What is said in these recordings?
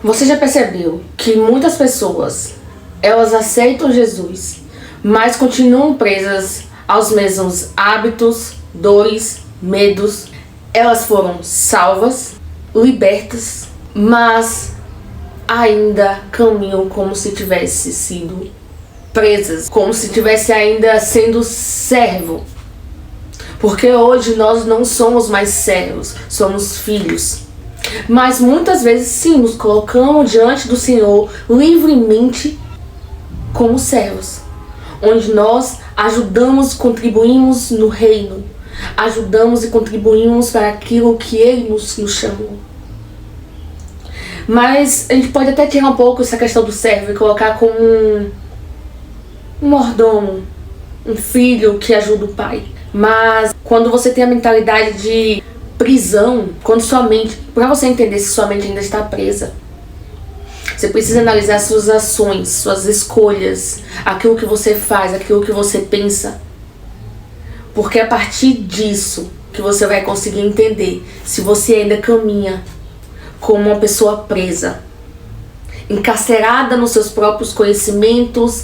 Você já percebeu que muitas pessoas, elas aceitam Jesus, mas continuam presas aos mesmos hábitos, dores, medos? Elas foram salvas, libertas, mas ainda caminham como se tivesse sido presas, como se tivesse ainda sendo servo. Porque hoje nós não somos mais servos, somos filhos. Mas muitas vezes sim, nos colocamos diante do Senhor livremente como servos, onde nós ajudamos, contribuímos no reino, ajudamos e contribuímos para aquilo que Ele nos chamou. Mas a gente pode até tirar um pouco essa questão do servo e colocar como um mordomo, um filho que ajuda o pai. Mas quando você tem a mentalidade de prisão, quando sua mente, para você entender se sua mente ainda está presa, você precisa analisar suas ações, suas escolhas, aquilo que você faz, aquilo que você pensa. Porque é a partir disso que você vai conseguir entender se você ainda caminha como uma pessoa presa, encarcerada nos seus próprios conhecimentos,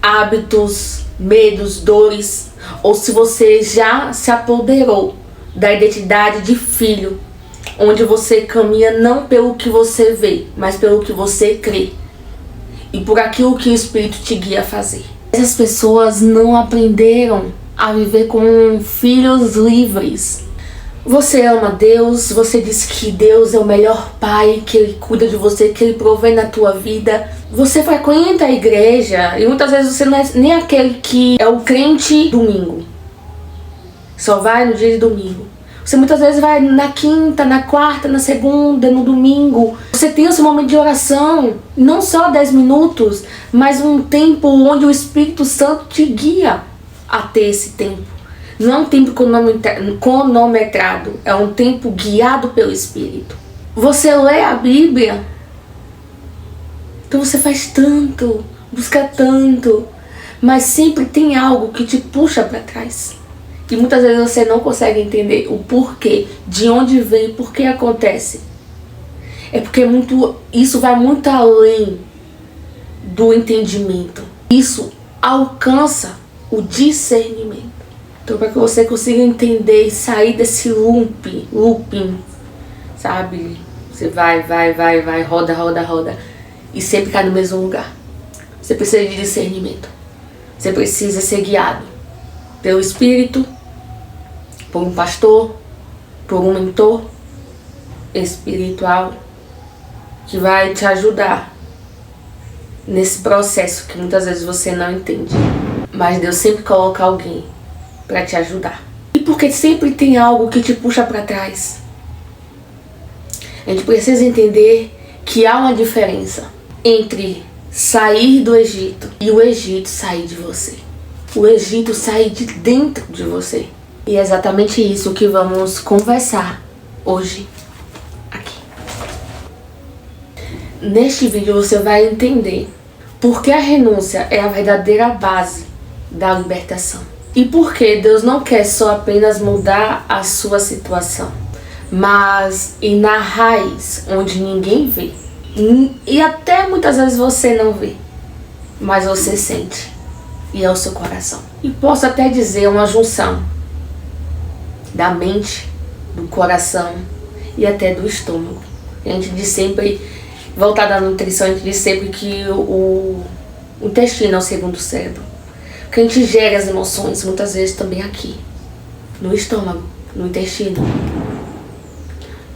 hábitos, medos, dores, ou se você já se apoderou da identidade de filho, onde você caminha não pelo que você vê, mas pelo que você crê e por aquilo que o Espírito te guia a fazer. Essas pessoas não aprenderam a viver como filhos livres. Você ama Deus, você diz que Deus é o melhor pai, que Ele cuida de você, que Ele provê na tua vida. Você frequenta a igreja e muitas vezes você não é nem aquele que é o crente domingo. Só vai no dia de domingo. Você muitas vezes vai na quinta, na quarta, na segunda, no domingo. Você tem esse momento de oração, não só 10 minutos, mas um tempo onde o Espírito Santo te guia a ter esse tempo. Não é um tempo cronometrado, é um tempo guiado pelo Espírito. Você lê a Bíblia, então você faz tanto, busca tanto, mas sempre tem algo que te puxa para trás. E muitas vezes você não consegue entender o porquê, de onde vem, por que acontece. É porque isso vai muito além do entendimento. Isso alcança o discernimento. Então, para que você consiga entender e sair desse looping, sabe? Você vai, roda, e sempre cai no mesmo lugar. Você precisa de discernimento. Você precisa ser guiado pelo Espírito, por um pastor, por um mentor espiritual que vai te ajudar nesse processo que muitas vezes você não entende. Mas Deus sempre coloca alguém para te ajudar. E porque sempre tem algo que te puxa para trás. A gente precisa entender que há uma diferença entre sair do Egito e o Egito sair de você. O Egito sair de dentro de você. E é exatamente isso que vamos conversar hoje aqui. Neste vídeo você vai entender por que a renúncia é a verdadeira base da libertação. E por que Deus não quer só apenas mudar a sua situação, mas ir na raiz, onde ninguém vê. E até muitas vezes você não vê, mas você sente. E é o seu coração. E posso até dizer uma junção da mente, do coração e até do estômago. A gente diz sempre, voltada à nutrição, a gente diz sempre que o intestino é o segundo cérebro. Porque a gente gera as emoções, muitas vezes também aqui, no estômago, no intestino.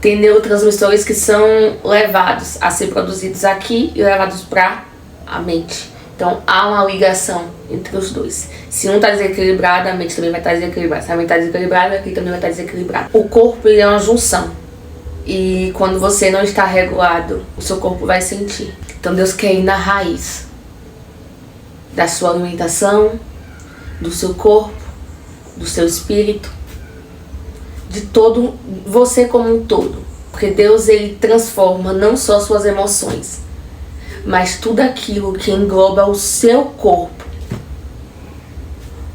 Tem neurotransmissores que são levados a ser produzidos aqui e levados para a mente. Então há uma ligação entre os dois. Se um está desequilibrado, a mente também vai estar desequilibrada. Se a mente está desequilibrada, aqui também vai estar desequilibrado. O corpo, ele é uma junção. E quando você não está regulado, o seu corpo vai sentir. Então Deus quer ir na raiz da sua alimentação, do seu corpo, do seu espírito, de todo você como um todo. Porque Deus, ele transforma não só suas emoções, mas tudo aquilo que engloba o seu corpo,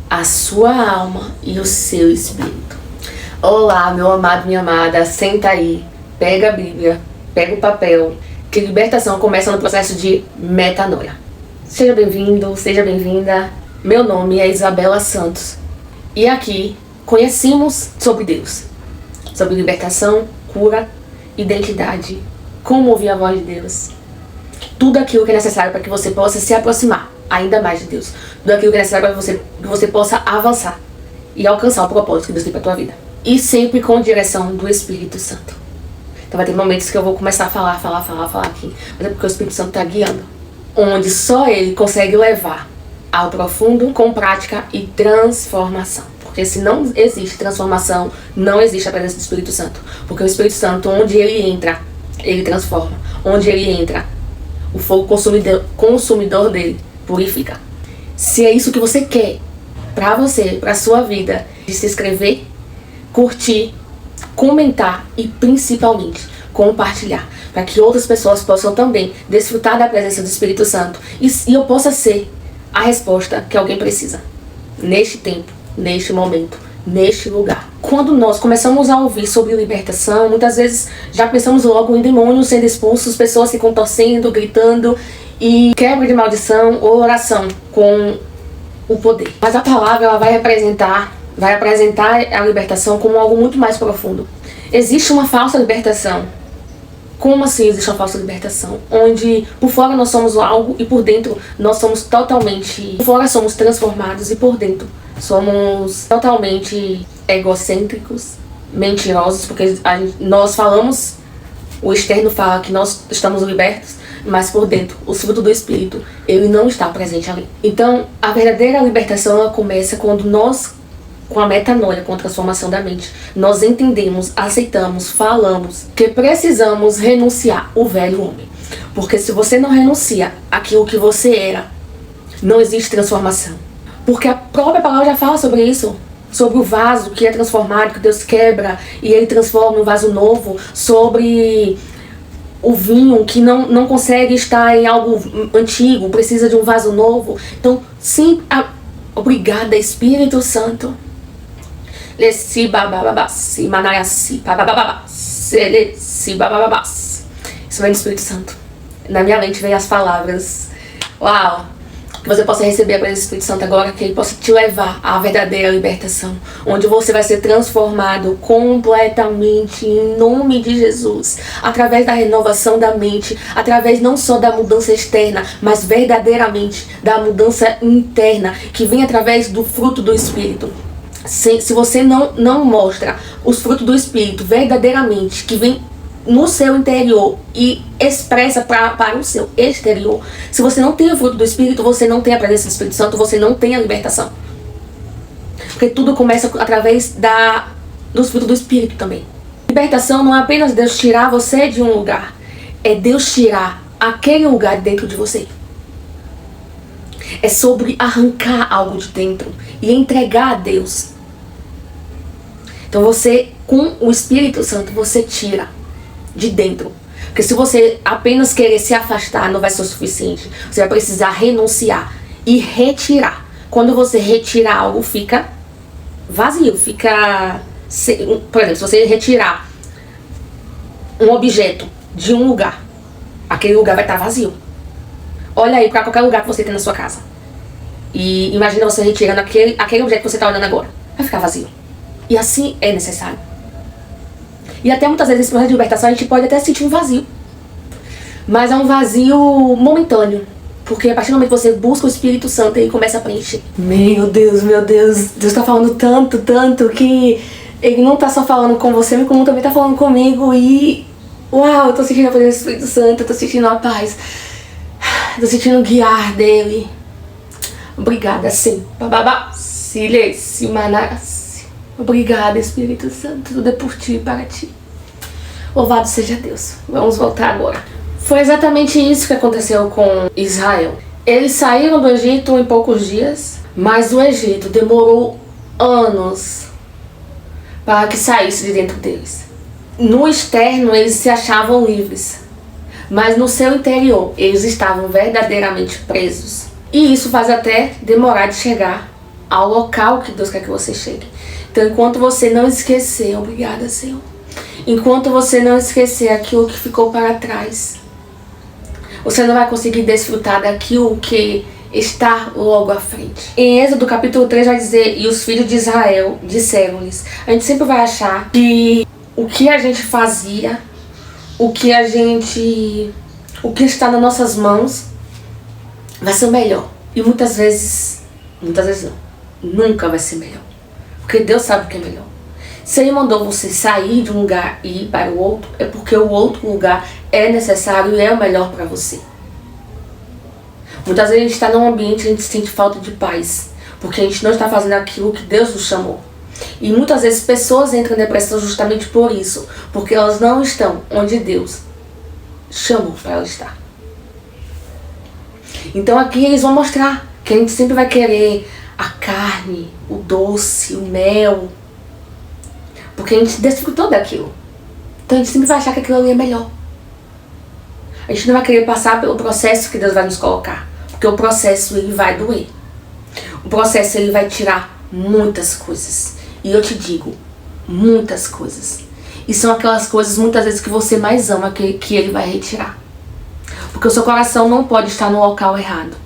a sua alma e o seu espírito. Olá, meu amado, minha amada, senta aí, pega a Bíblia, pega o papel que libertação começa no processo de metanoia. Seja bem-vindo, seja bem-vinda. Meu nome é Isabela Santos e aqui conhecemos sobre Deus, sobre libertação, cura, identidade, como ouvir a voz de Deus. Tudo aquilo que é necessário para que você possa se aproximar ainda mais de Deus. Tudo aquilo que é necessário para que você possa avançar e alcançar o propósito que Deus tem para a tua vida. E sempre com direção do Espírito Santo. Então vai ter momentos que eu vou começar a falar aqui, mas é porque o Espírito Santo está guiando. Onde só Ele consegue levar ao profundo com prática e transformação. Porque se não existe transformação, não existe a presença do Espírito Santo. Porque o Espírito Santo, onde ele entra, ele transforma. Onde ele entra, o fogo consumidor dele purifica. Se é isso que você quer pra você, pra sua vida, de se inscrever, curtir, comentar e principalmente compartilhar, para que outras pessoas possam também desfrutar da presença do Espírito Santo e eu possa ser a resposta que alguém precisa neste tempo, neste momento, neste lugar. Quando nós começamos a ouvir sobre libertação, muitas vezes já pensamos logo em demônios sendo expulsos, pessoas se contorcendo, gritando e quebra de maldição ou oração com o poder. Mas a palavra ela vai apresentar a libertação como algo muito mais profundo. Existe uma falsa libertação. Como assim existe uma falsa libertação? Onde por fora nós somos algo e por dentro nós somos totalmente... Por fora somos transformados e por dentro somos totalmente egocêntricos, mentirosos, porque nós falamos, o externo fala que nós estamos libertos, mas por dentro, o fruto do Espírito, ele não está presente ali. Então, a verdadeira libertação ela começa quando nós, com a metanoia, com a transformação da mente, nós entendemos, aceitamos, falamos que precisamos renunciar o velho homem. Porque se você não renuncia aquilo que você era, não existe transformação. Porque a própria palavra já fala sobre isso. Sobre o vaso que é transformado, que Deus quebra e ele transforma em um vaso novo. Sobre o vinho que não consegue estar em algo antigo, precisa de um vaso novo. Então, sim, obrigada, Espírito Santo. Isso vem do Espírito Santo. Na minha mente vem as palavras. Uau! Que você possa receber a presença do Espírito Santo agora, que ele possa te levar à verdadeira libertação, onde você vai ser transformado completamente em nome de Jesus, através da renovação da mente, através não só da mudança externa, mas verdadeiramente da mudança interna, que vem através do fruto do Espírito. Se você não mostra os frutos do Espírito verdadeiramente, que vem no seu interior e expressa para o seu exterior, se você não tem o fruto do Espírito, você não tem a presença do Espírito Santo, você não tem a libertação. Porque tudo começa através dos frutos do Espírito também. Libertação não é apenas Deus tirar você de um lugar, é Deus tirar aquele lugar dentro de você. É sobre arrancar algo de dentro e entregar a Deus. Então você, com o Espírito Santo, você tira de dentro. Porque se você apenas querer se afastar, não vai ser o suficiente. Você vai precisar renunciar e retirar. Quando você retirar algo, fica vazio, fica... Por exemplo, se você retirar um objeto de um lugar, aquele lugar vai estar vazio. Olha aí para qualquer lugar que você tem na sua casa. E imagina você retirando aquele objeto que você está olhando agora. Vai ficar vazio. E assim é necessário. E até muitas vezes nesse processo de libertação a gente pode até sentir um vazio. Mas é um vazio momentâneo. Porque a partir do momento que você busca o Espírito Santo, ele começa a preencher. Meu Deus, Deus está falando tanto que ele não está só falando com você, mas como também está falando comigo. E uau, eu tô sentindo a presença do Espírito Santo, eu tô sentindo a paz. Tô sentindo o guiar dele. Obrigada, sim. Obrigada, Espírito Santo. Tudo é por ti e para ti. Louvado seja Deus. Vamos voltar agora. Foi exatamente isso que aconteceu com Israel. Eles saíram do Egito em poucos dias, mas o Egito demorou anos para que saísse de dentro deles. No externo, eles se achavam livres, mas no seu interior, eles estavam verdadeiramente presos. E isso faz até demorar de chegar ao local que Deus quer que você chegue. Então, enquanto você não esquecer, obrigada, Senhor. Enquanto você não esquecer aquilo que ficou para trás, você não vai conseguir desfrutar daquilo que está logo à frente. Em Êxodo capítulo 3 vai dizer: e os filhos de Israel disseram-lhes. A gente sempre vai achar que o que a gente fazia, o que está nas nossas mãos vai ser o melhor. E muitas vezes não, nunca vai ser melhor. Porque Deus sabe o que é melhor. Se Ele mandou você sair de um lugar e ir para o outro, é porque o outro lugar é necessário e é o melhor para você. Muitas vezes a gente está num ambiente e a gente sente falta de paz, porque a gente não está fazendo aquilo que Deus nos chamou. E muitas vezes pessoas entram em depressão justamente por isso, porque elas não estão onde Deus chamou para elas estar. Então aqui eles vão mostrar que a gente sempre vai querer a carne, o doce, o mel, porque a gente desfrutou daquilo. Então a gente sempre vai achar que aquilo ali é melhor. A gente não vai querer passar pelo processo que Deus vai nos colocar, porque o processo ele vai doer. O processo ele vai tirar muitas coisas. E eu te digo, muitas coisas. E são aquelas coisas muitas vezes que você mais ama que ele vai retirar. Porque o seu coração não pode estar no local errado.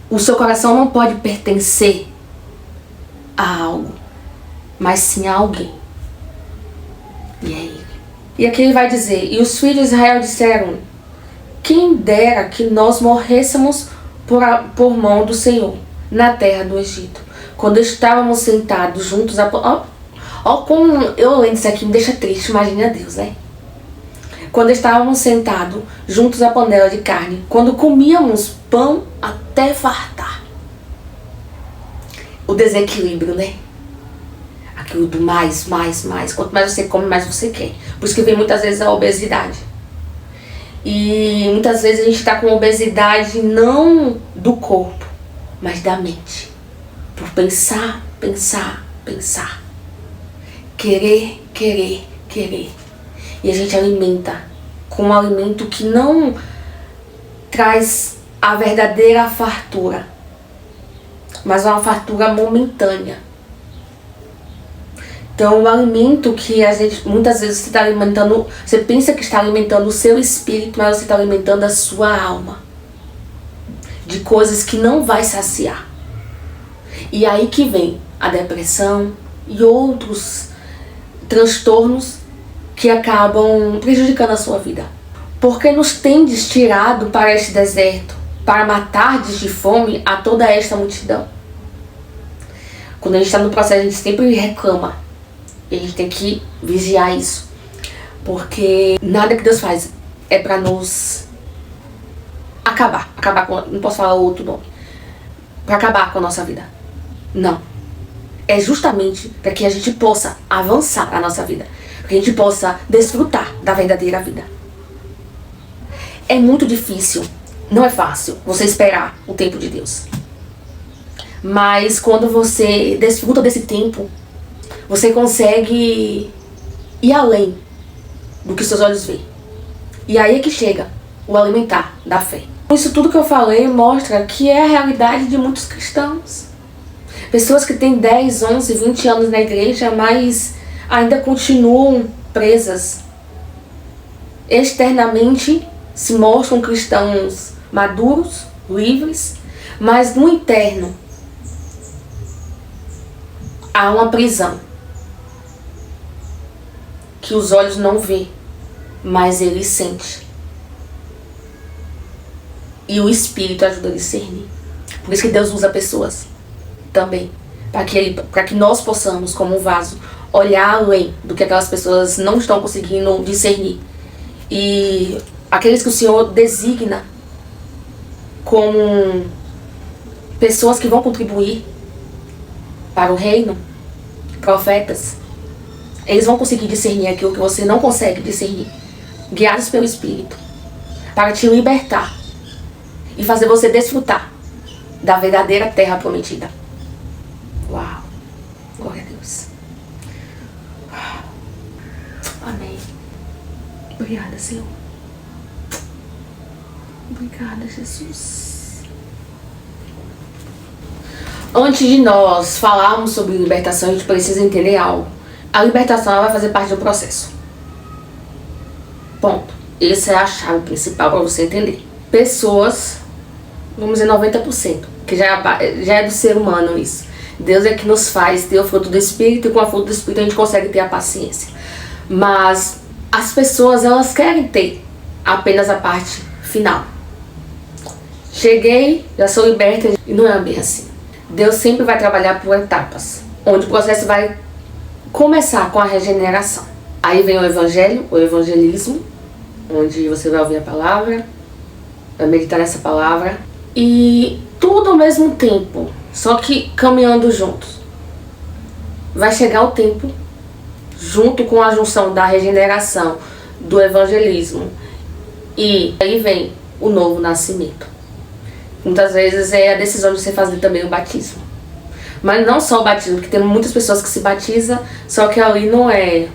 O seu coração não pode pertencer a algo, mas sim a alguém. E é ele. E aqui ele vai dizer: e os filhos de Israel disseram: quem dera que nós morrêssemos por mão do Senhor na terra do Egito, quando estávamos sentados juntos a... Ó como eu lendo isso aqui me deixa triste, imagina Deus, né? Quando estávamos sentados juntos à panela de carne, quando comíamos pão até fartar. O desequilíbrio, né? Aquilo do mais. Quanto mais você come, mais você quer. Por isso que vem muitas vezes a obesidade. E muitas vezes a gente está com obesidade não do corpo, mas da mente. Por pensar. Querer. E a gente alimenta com um alimento que não traz a verdadeira fartura, mas uma fartura momentânea. Então, o alimento que a gente, muitas vezes você está alimentando, você pensa que está alimentando o seu espírito, mas você está alimentando a sua alma de coisas que não vai saciar. E aí que vem a depressão e outros transtornos que acabam prejudicando a sua vida. Porque nos tendes tirado para este deserto, para matardes de fome a toda esta multidão. Quando a gente está no processo, a gente sempre reclama. E a gente tem que vigiar isso. Porque nada que Deus faz é para nos acabar com, não posso falar outro nome, para acabar com a nossa vida. Não. É justamente para que a gente possa avançar a nossa vida, para que a gente possa desfrutar da verdadeira vida. É muito difícil, não é fácil você esperar o tempo de Deus. Mas quando você desfruta desse tempo, você consegue ir além do que seus olhos veem. E aí é que chega o alimentar da fé. Isso tudo que eu falei mostra que é a realidade de muitos cristãos. Pessoas que têm 10, 11, 20 anos na igreja, mas ainda continuam presas. Externamente se mostram cristãos maduros, livres, mas no interno há uma prisão que os olhos não vê, mas ele sente. E o Espírito ajuda a discernir. Por isso que Deus usa pessoas também, para que nós possamos, como um vaso, olhar além do que aquelas pessoas não estão conseguindo discernir. E aqueles que o Senhor designa como pessoas que vão contribuir para o reino, profetas, eles vão conseguir discernir aquilo que você não consegue discernir, guiados pelo Espírito, para te libertar e fazer você desfrutar da verdadeira terra prometida. Uau! Glória a Deus. Amém. Obrigada, Senhor. Obrigada, Jesus. Antes de nós falarmos sobre libertação, a gente precisa entender algo. A libertação ela vai fazer parte do processo. Ponto. Essa é a chave principal para você entender. Pessoas, vamos dizer 90%, que já é do ser humano isso. Deus é que nos faz ter o fruto do Espírito, e com o fruto do Espírito a gente consegue ter a paciência. Mas as pessoas, elas querem ter apenas a parte final. Cheguei, já sou liberta, e não é bem assim. Deus sempre vai trabalhar por etapas, onde o processo vai começar com a regeneração. Aí vem o evangelho, o evangelismo, onde você vai ouvir a palavra, vai meditar nessa palavra, e tudo ao mesmo tempo, só que caminhando juntos. Vai chegar o tempo, junto com a junção da regeneração, do evangelismo, e aí vem o novo nascimento. Muitas vezes é a decisão de você fazer também o batismo. Mas não só o batismo, porque tem muitas pessoas que se batizam, só que ali não é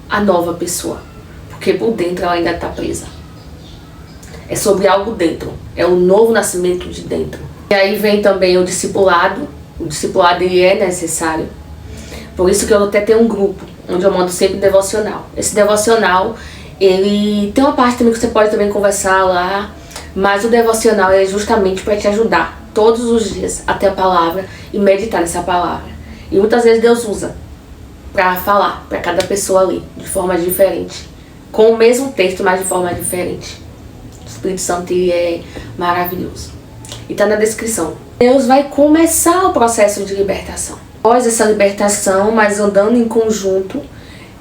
a nova pessoa, porque por dentro ela ainda está presa. É sobre algo dentro, é o novo nascimento de dentro. E aí vem também o discipulado. O discipulado ele é necessário. Por isso que eu até tenho um grupo, onde eu mando sempre devocional. Esse devocional, ele tem uma parte também que você pode também conversar lá, mas o devocional é justamente para te ajudar todos os dias a ter a palavra e meditar nessa palavra. E muitas vezes Deus usa para falar para cada pessoa ali, de forma diferente, com o mesmo texto, mas de forma diferente. O Espírito Santo ele é maravilhoso. E está na descrição. Deus vai começar o processo de libertação. Após essa libertação, mas andando em conjunto,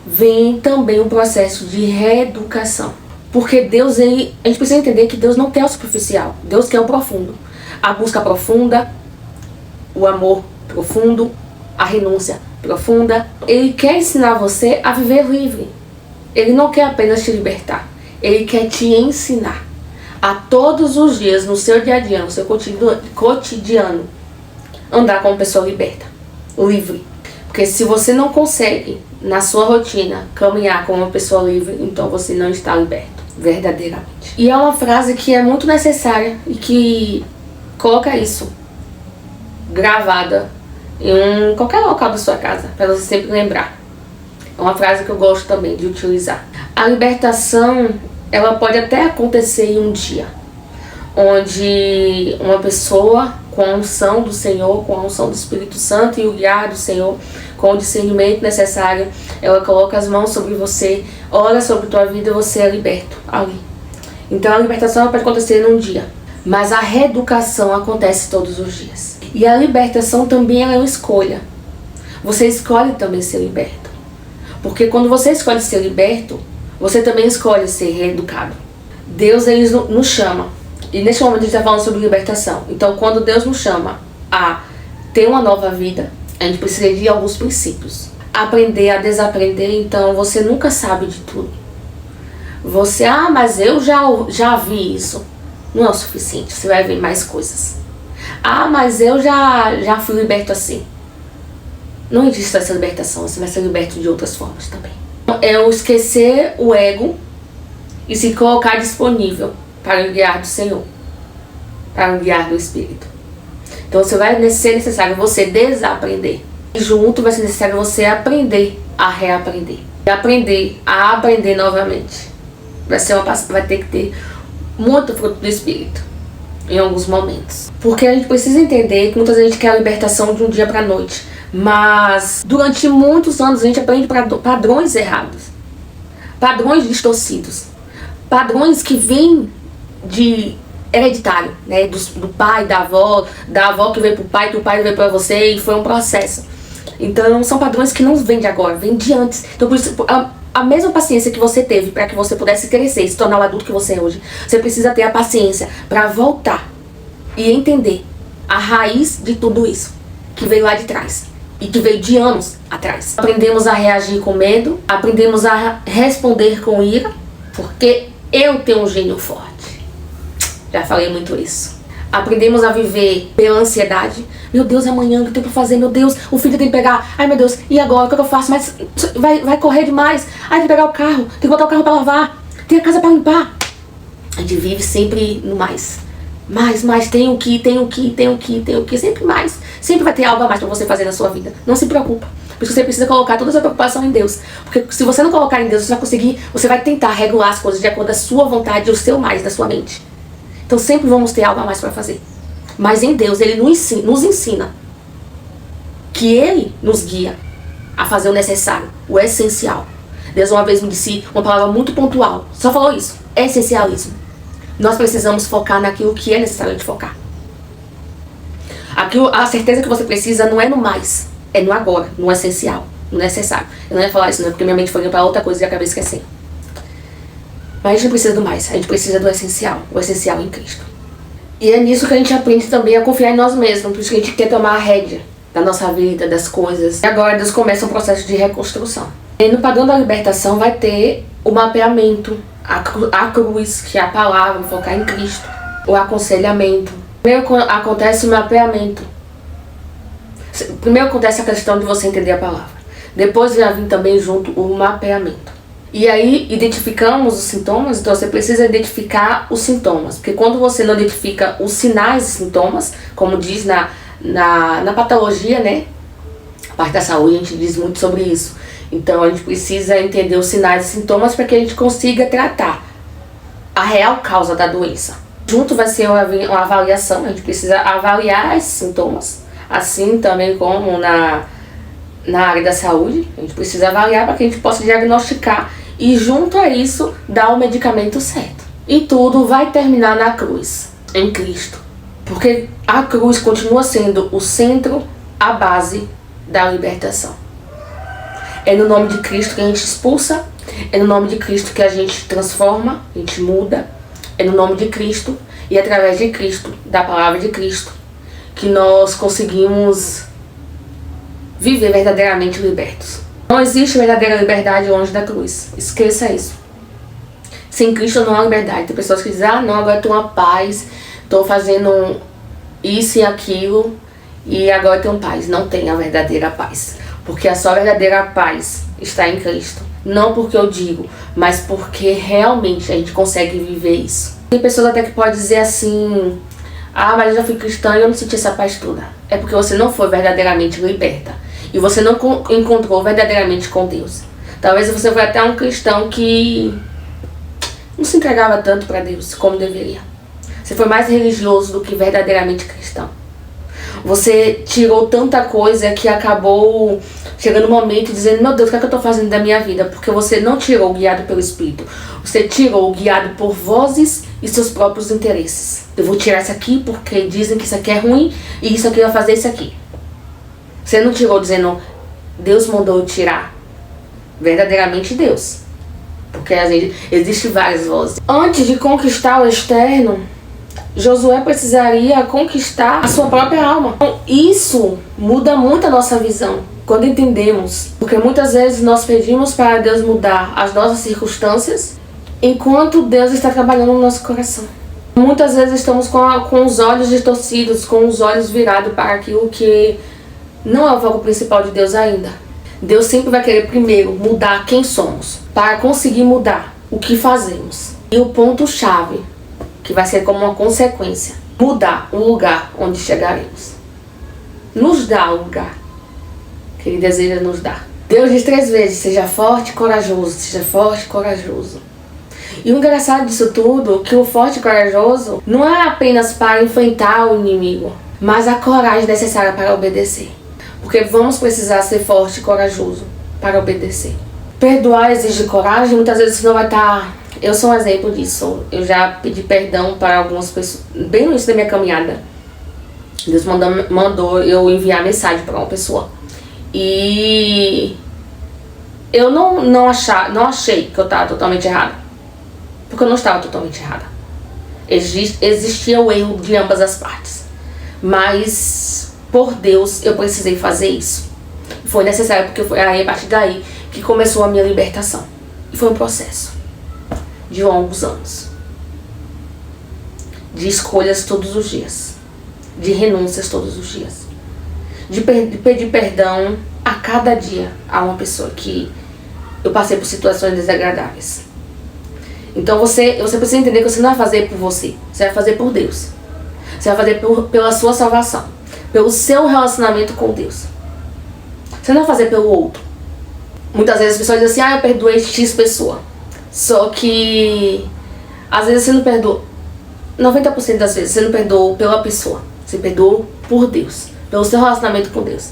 vem também o processo de reeducação. Porque Deus, a gente precisa entender que Deus não quer o superficial. Deus quer o profundo. A busca profunda, o amor profundo, a renúncia profunda. Ele quer ensinar você a viver livre. Ele não quer apenas te libertar. Ele quer te ensinar a todos os dias, no seu dia a dia, no seu cotidiano, andar como pessoa liberta, livre. Porque se você não consegue, na sua rotina, caminhar como uma pessoa livre, então você não está liberto, verdadeiramente. E é uma frase que é muito necessária e que coloca isso gravada em qualquer local da sua casa, para você sempre lembrar. É uma frase que eu gosto também de utilizar. A libertação, ela pode até acontecer em um dia, onde uma pessoa com a unção do Senhor, com a unção do Espírito Santo e o guiar do Senhor, com o discernimento necessário, ela coloca as mãos sobre você, ora sobre a tua vida e você é liberto ali. Então a libertação pode acontecer num dia, mas a reeducação acontece todos os dias. E a libertação também é uma escolha. Você escolhe também ser liberto. Porque quando você escolhe ser liberto, você também escolhe ser reeducado. Deus ele nos chama. E neste momento a gente está falando sobre libertação. Então quando Deus nos chama a ter uma nova vida, a gente precisa de alguns princípios. Aprender a desaprender, então você nunca sabe de tudo. Você, mas eu já vi isso. Não é o suficiente, você vai ver mais coisas. Mas eu já fui liberto assim. Não existe essa libertação, você vai ser liberto de outras formas também. É o esquecer o ego e se colocar disponível para o guiar do Senhor, para o guiar do Espírito. Então vai ser necessário você desaprender. E junto vai ser necessário você aprender a reaprender. E aprender a aprender novamente. Vai ter que ter muito fruto do Espírito em alguns momentos. Porque a gente precisa entender que muitas vezes a gente quer a libertação de um dia para a noite. Mas durante muitos anos a gente aprende padrões errados. Padrões distorcidos. Padrões que vêm de hereditário, né? Do pai, da avó que veio pro pai, que o pai veio para você e foi um processo. Então são padrões que não vêm de agora, vêm de antes. Então por isso, a mesma paciência que você teve para que você pudesse crescer e se tornar o adulto que você é hoje, você precisa ter a paciência para voltar e entender a raiz de tudo isso que veio lá de trás e que veio de anos atrás. Aprendemos a reagir com medo, aprendemos a responder com ira, porque eu tenho um gênio forte. Já falei muito isso. Aprendemos a viver pela ansiedade. Meu Deus, amanhã o que eu tenho pra fazer? Meu Deus, o filho tem que pegar. Ai, meu Deus, e agora? O que eu faço? Mas vai correr demais. Ai, tem que pegar o carro. Tem que botar o carro pra lavar. Tem a casa pra limpar. A gente vive sempre no mais. Mais, tem o que. Sempre mais. Sempre vai ter algo a mais pra você fazer na sua vida. Não se preocupa. Por isso você precisa colocar toda a sua preocupação em Deus. Porque se você não colocar em Deus, você vai conseguir, você vai tentar regular as coisas de acordo com a sua vontade e o seu mais da sua mente. Então sempre vamos ter algo a mais para fazer. Mas em Deus, Ele nos ensina que Ele nos guia a fazer o necessário, o essencial. Deus uma vez me disse uma palavra muito pontual. Só falou isso. É essencialismo. Nós precisamos focar naquilo que é necessário de focar. A certeza que você precisa não é no mais, é no agora, no essencial, no necessário. Eu não ia falar isso, né? Porque minha mente foi indo para outra coisa e acabei esquecendo. Mas a gente não precisa do mais, a gente precisa do essencial, o essencial em Cristo. E é nisso que a gente aprende também a confiar em nós mesmos, por isso que a gente quer tomar a rédea da nossa vida, das coisas. E agora Deus começa um processo de reconstrução. E no padrão da libertação vai ter o mapeamento, a cruz, que é a palavra, focar em Cristo, o aconselhamento. Primeiro acontece o mapeamento. Primeiro acontece a questão de você entender a palavra. Depois vai vir também junto o mapeamento. E aí identificamos os sintomas, então você precisa identificar os sintomas. Porque quando você não identifica os sinais e sintomas, como diz na patologia, né? A parte da saúde, a gente diz muito sobre isso. Então a gente precisa entender os sinais e sintomas para que a gente consiga tratar a real causa da doença. Junto vai ser uma avaliação, a gente precisa avaliar esses sintomas, assim também como na área da saúde, a gente precisa avaliar para que a gente possa diagnosticar e junto a isso dar o medicamento certo. E tudo vai terminar na cruz, em Cristo, porque a cruz continua sendo o centro, a base da libertação. É no nome de Cristo que a gente expulsa, é no nome de Cristo que a gente transforma, a gente muda. É no nome de Cristo e através de Cristo, da palavra de Cristo, que nós conseguimos viver verdadeiramente libertos. Não existe verdadeira liberdade longe da cruz. Esqueça isso. Sem Cristo não há liberdade. Tem pessoas que dizem, não, agora eu estou uma paz, estou fazendo isso e aquilo e agora eu tenho paz. Não tem a verdadeira paz. Porque a sua verdadeira paz está em Cristo. Não porque eu digo, mas porque realmente a gente consegue viver isso. Tem pessoas até que podem dizer assim, mas eu já fui cristã e eu não senti essa paz toda. É porque você não foi verdadeiramente liberta. E você não encontrou verdadeiramente com Deus. Talvez você foi até um cristão que não se entregava tanto para Deus como deveria. Você foi mais religioso do que verdadeiramente cristão. Você tirou tanta coisa que acabou chegando um momento dizendo, meu Deus, o que é que eu estou fazendo da minha vida? Porque você não tirou guiado pelo Espírito. Você tirou guiado por vozes e seus próprios interesses. Eu vou tirar isso aqui porque dizem que isso aqui é ruim e isso aqui vai fazer isso aqui. Você não tirou dizendo, Deus mandou eu tirar. Verdadeiramente Deus. Porque às vezes existem várias vozes. Antes de conquistar o externo, Josué precisaria conquistar a sua própria alma. Então, isso muda muito a nossa visão quando entendemos. Porque muitas vezes nós pedimos para Deus mudar as nossas circunstâncias, enquanto Deus está trabalhando no nosso coração. Muitas vezes estamos com os olhos distorcidos, com os olhos virados para aquilo que não é o foco principal de Deus ainda. Deus sempre vai querer primeiro mudar quem somos, para conseguir mudar o que fazemos. E o ponto-chave, que vai ser como uma consequência, mudar o lugar onde chegaremos. Nos dá o lugar que Ele deseja nos dar. Deus diz 3 vezes, seja forte e corajoso, seja forte e corajoso. E o engraçado disso tudo, que o forte e corajoso não é apenas para enfrentar o inimigo, mas a coragem necessária para obedecer. Porque vamos precisar ser forte e corajoso para obedecer. Perdoar exige coragem, muitas vezes você não vai estar... Eu sou um exemplo disso. Eu já pedi perdão para algumas pessoas, bem no início da minha caminhada. Deus mandou eu enviar mensagem para uma pessoa. E eu não achei que eu estava totalmente errada. Porque eu não estava totalmente errada. Existia o erro de ambas as partes. Mas, por Deus, eu precisei fazer isso. Foi necessário, porque foi aí, a partir daí que começou a minha libertação. E foi um processo de longos anos, de escolhas todos os dias, de renúncias todos os dias, de pedir perdão a cada dia a uma pessoa que eu passei por situações desagradáveis. Então você precisa entender que você não vai fazer por você vai fazer por Deus. Você vai fazer pela sua salvação, pelo seu relacionamento com Deus. Você não vai fazer pelo outro. Muitas vezes as pessoas dizem assim, eu perdoei X pessoa. Só que às vezes você não perdoa. 90% das vezes você não perdoou pela pessoa. Você perdoou por Deus, pelo seu relacionamento com Deus.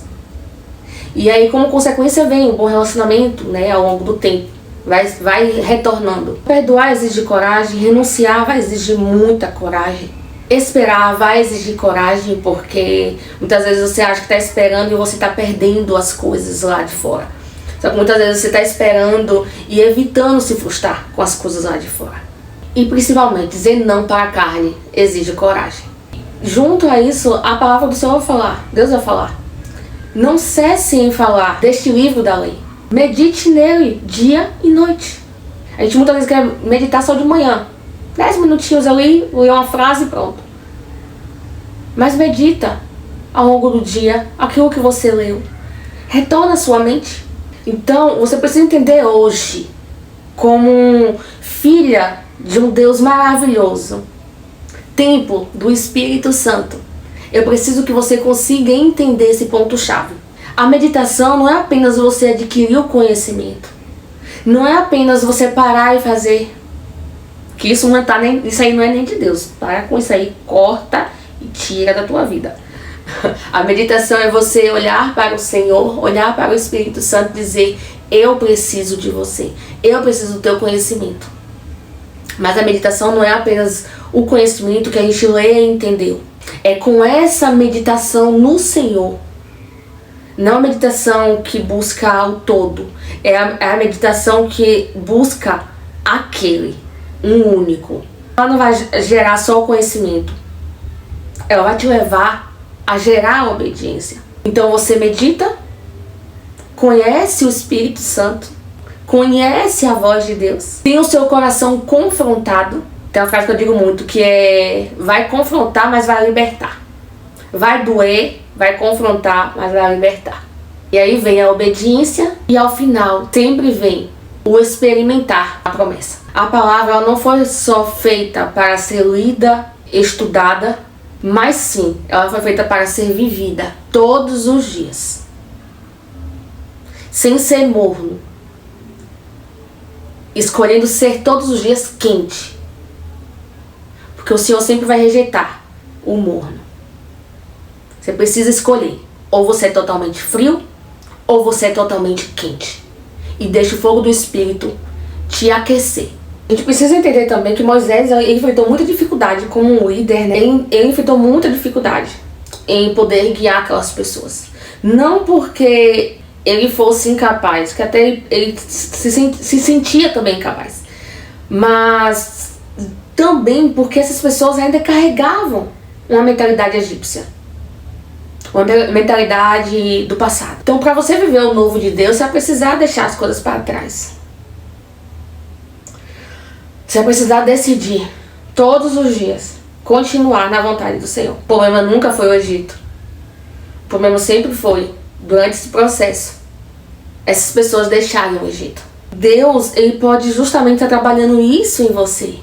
E aí, como consequência, vem um bom relacionamento, né, ao longo do tempo. Vai retornando. Perdoar exige coragem, renunciar vai exigir muita coragem. Esperar vai exigir coragem, porque muitas vezes você acha que está esperando e você está perdendo as coisas lá de fora. Só que muitas vezes você está esperando e evitando se frustrar com as coisas lá de fora. E principalmente, dizer não para a carne exige coragem. Junto a isso, a palavra do Senhor vai falar, Deus vai falar. Não cesse em falar deste livro da lei. Medite nele dia e noite. A gente muitas vezes quer meditar só de manhã. 10 minutinhos ali, ler uma frase e pronto. Mas medita ao longo do dia aquilo que você leu. Retorna a sua mente. Então, você precisa entender hoje, como filha de um Deus maravilhoso, templo do Espírito Santo, eu preciso que você consiga entender esse ponto-chave. A meditação não é apenas você adquirir o conhecimento. Não é apenas você parar e fazer. Que isso aí não é nem de Deus. Para com isso aí, corta e tira da tua vida. A meditação é você olhar para o Senhor, olhar para o Espírito Santo e dizer, eu preciso de você, eu preciso do teu conhecimento. Mas a meditação não é apenas o conhecimento que a gente lê e entendeu. É com essa meditação no Senhor. Não a meditação que busca o todo. É a meditação que busca aquele, um único. Ela não vai gerar só o conhecimento. Ela vai te levar a gerar a obediência. Então você medita, conhece o Espírito Santo, conhece a voz de Deus, tem o seu coração confrontado. Tem uma frase que eu digo muito, que é: vai confrontar, mas vai libertar. Vai doer, vai confrontar, mas vai libertar. E aí vem a obediência e ao final sempre vem o experimentar a promessa. A palavra ela não foi só feita para ser lida, estudada, mas sim, ela foi feita para ser vivida todos os dias. Sem ser morno. Escolhendo ser todos os dias quente. Porque o Senhor sempre vai rejeitar o morno. Você precisa escolher. Ou você é totalmente frio, ou você é totalmente quente. E deixa o fogo do Espírito te aquecer. A gente precisa entender também que Moisés ele enfrentou muita dificuldade como um líder, né? Ele enfrentou muita dificuldade em poder guiar aquelas pessoas. Não porque ele fosse incapaz, que até ele se sentia também incapaz. Mas também porque essas pessoas ainda carregavam uma mentalidade egípcia. Uma mentalidade do passado. Então, para você viver o novo de Deus, você vai precisar deixar as coisas para trás. Você vai precisar decidir, todos os dias, continuar na vontade do Senhor. O problema nunca foi o Egito. O problema sempre foi, durante esse processo, essas pessoas deixarem o Egito. Deus, ele pode justamente estar trabalhando isso em você.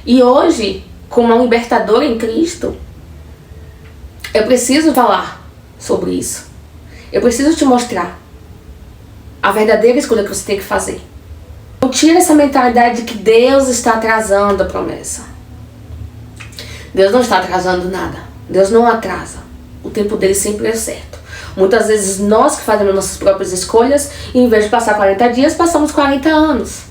E hoje, como um libertador em Cristo, eu preciso falar sobre isso. Eu preciso te mostrar a verdadeira escolha que você tem que fazer. Não tira essa mentalidade de que Deus está atrasando a promessa. Deus não está atrasando nada. Deus não atrasa. O tempo dele sempre é certo. Muitas vezes nós que fazemos nossas próprias escolhas, em vez de passar 40 dias, passamos 40 anos.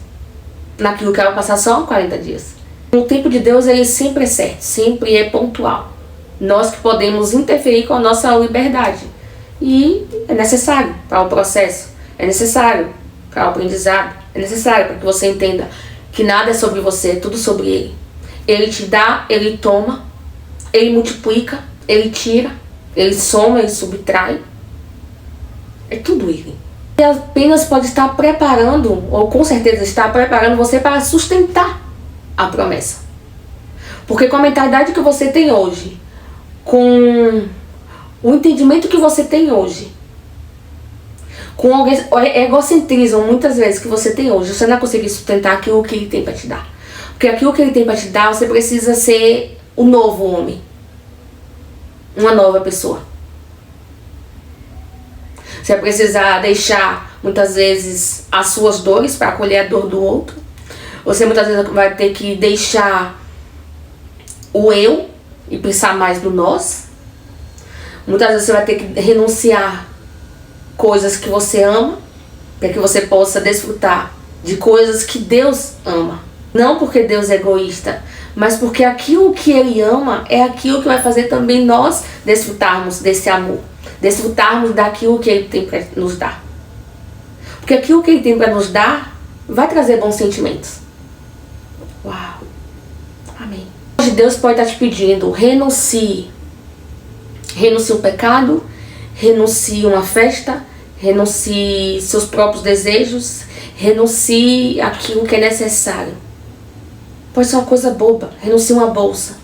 Naquilo que era passar só 40 dias. O tempo de Deus ele sempre é certo, sempre é pontual. Nós que podemos interferir com a nossa liberdade. E é necessário para o processo, é necessário para o aprendizado, é necessário para que você entenda que nada é sobre você, é tudo sobre Ele. Ele te dá, Ele toma, Ele multiplica, Ele tira, Ele soma, Ele subtrai. É tudo Ele. Ele apenas pode estar preparando, ou com certeza está preparando você para sustentar a promessa. Porque com a mentalidade que você tem hoje, com o entendimento que você tem hoje, com o egocentrismo muitas vezes que você tem hoje, você não vai conseguir sustentar aquilo que Ele tem para te dar. Porque aquilo que Ele tem para te dar, você precisa ser o novo homem, uma nova pessoa. Você vai precisar deixar, muitas vezes, as suas dores para acolher a dor do outro. Você muitas vezes vai ter que deixar o eu e pensar mais no nós. Muitas vezes você vai ter que renunciar coisas que você ama, para que você possa desfrutar de coisas que Deus ama. Não porque Deus é egoísta, mas porque aquilo que Ele ama é aquilo que vai fazer também nós desfrutarmos desse amor. Desfrutarmos daquilo que Ele tem para nos dar. Porque aquilo que Ele tem para nos dar vai trazer bons sentimentos. Uau! Amém. Hoje Deus pode estar te pedindo, renuncie. Renuncie o pecado, renuncie uma festa, renuncie seus próprios desejos, renuncie aquilo que é necessário. Pode ser uma coisa boba, renuncie uma bolsa.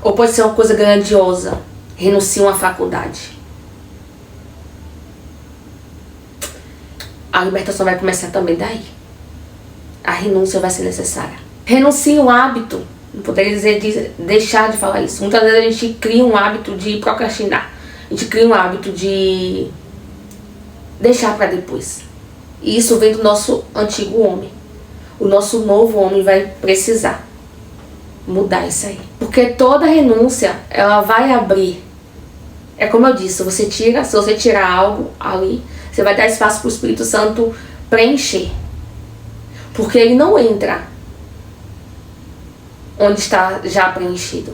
Ou pode ser uma coisa grandiosa, renuncie uma faculdade. A libertação vai começar também daí. A renúncia vai ser necessária. Renuncie um hábito. Não poderia dizer deixar de falar isso. Muitas vezes a gente cria um hábito de procrastinar. A gente cria um hábito de deixar para depois. E isso vem do nosso antigo homem. O nosso novo homem vai precisar mudar isso aí. Porque toda renúncia, ela vai abrir. É como eu disse, se você tirar algo ali, você vai dar espaço para o Espírito Santo preencher. Porque ele não entra onde está já preenchido.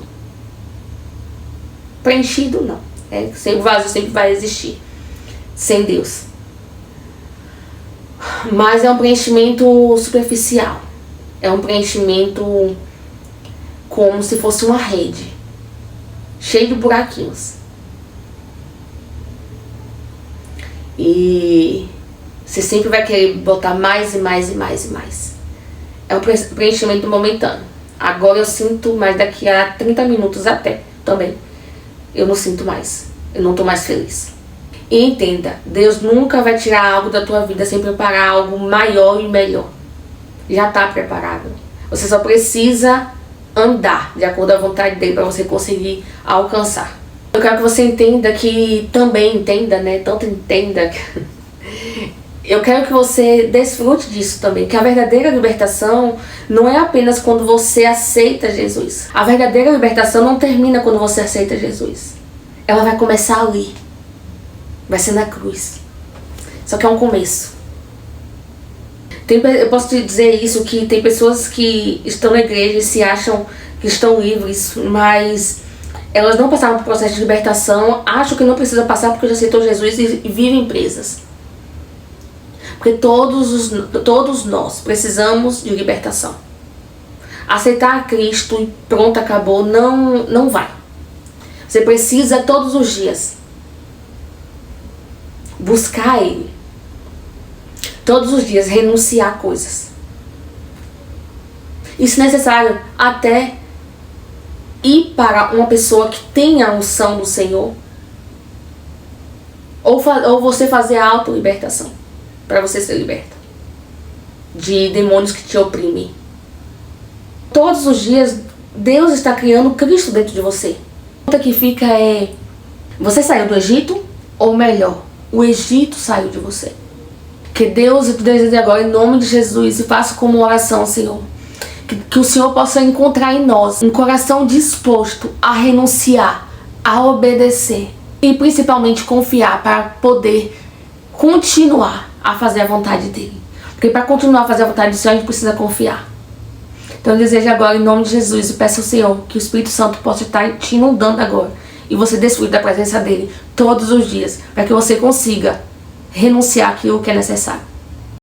Preenchido não. O vazio sempre vai existir sem Deus. Mas é um preenchimento superficial. É um preenchimento como se fosse uma rede, cheio de buraquinhos. E você sempre vai querer botar mais e mais e mais e mais. É um preenchimento momentâneo. Agora eu sinto, mas daqui a 30 minutos até também eu não sinto mais. Eu não estou mais feliz. E entenda, Deus nunca vai tirar algo da tua vida sem preparar algo maior e melhor. Já está preparado. Você só precisa andar de acordo com a vontade dele para você conseguir alcançar. Eu quero que você entenda que também entenda, né? Tanto entenda. Eu quero que você desfrute disso também. Que a verdadeira libertação não é apenas quando você aceita Jesus. A verdadeira libertação não termina quando você aceita Jesus. Ela vai começar ali. Vai ser na cruz. Só que é um começo. Eu posso te dizer isso, que tem pessoas que estão na igreja e se acham que estão livres, mas elas não passaram por processo de libertação, acham que não precisa passar porque já aceitou Jesus e vivem presas. Porque todos nós precisamos de libertação. Aceitar a Cristo e pronto, acabou, não vai. Você precisa todos os dias buscar Ele. Todos os dias renunciar a coisas. E se necessário, até ir para uma pessoa que tenha a unção do Senhor. Ou você fazer a auto-libertação. Para você ser liberta de demônios que te oprimem. Todos os dias, Deus está criando Cristo dentro de você. A pergunta que fica é: você saiu do Egito? Ou melhor, o Egito saiu de você? Que Deus, eu te desejo agora, em nome de Jesus, e faço como oração, Senhor, que o Senhor possa encontrar em nós um coração disposto a renunciar, a obedecer e principalmente confiar para poder continuar a fazer a vontade dele. Porque para continuar a fazer a vontade do Senhor, a gente precisa confiar. Então eu desejo agora, em nome de Jesus, e peço ao Senhor que o Espírito Santo possa estar te inundando agora e você desfrute da presença dele todos os dias, para que você consiga renunciar aquilo que é necessário.